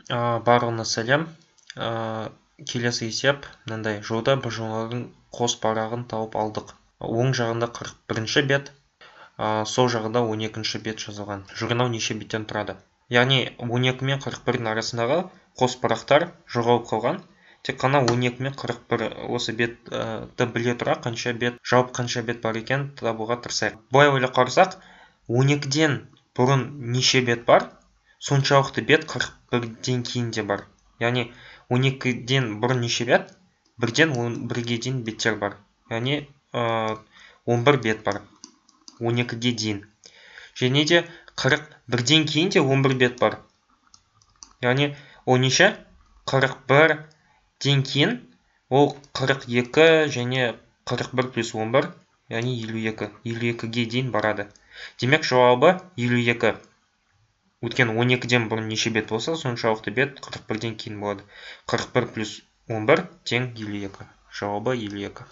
Барлығына сәлем. Келесі есеп мынандай: жолда бір журналдың қос парағын тауып алдық. Оң жағында 41-ші бет, сол жағында 12-ші бет жазылған. Журнал неше беттен тұрады? Яғни 12 мен 41-дің арасындағы қос парақтар жоғалып қалған. Тек қана 12 мен 41 осы бетті біле тұра қанша бет, жалпы қанша бет бар екен табуға тырысайық. Былай ойлап қарасақ, 12-ден бұрын неше бет бар, соншалықты бет 41-ден кейін де бар. Яғни 12-ден бұрын неше бет, 1-ден 11-ге дейін беттер бар. Яғни 11 бет бар 12-ге дейін. Және де 41-ден кейін де 11 бет бар. Яғни ол неше? 41-ден кейін ол 42 және 41 плюс 11, яғни 52. 52-ге дейін барады. Демек жауабы 52. Өткен 12-ден бұрын неше бет болса, соншалықты бет 41-ден кейін болады. 41 плюс 11 тең 52. Жауабы 52.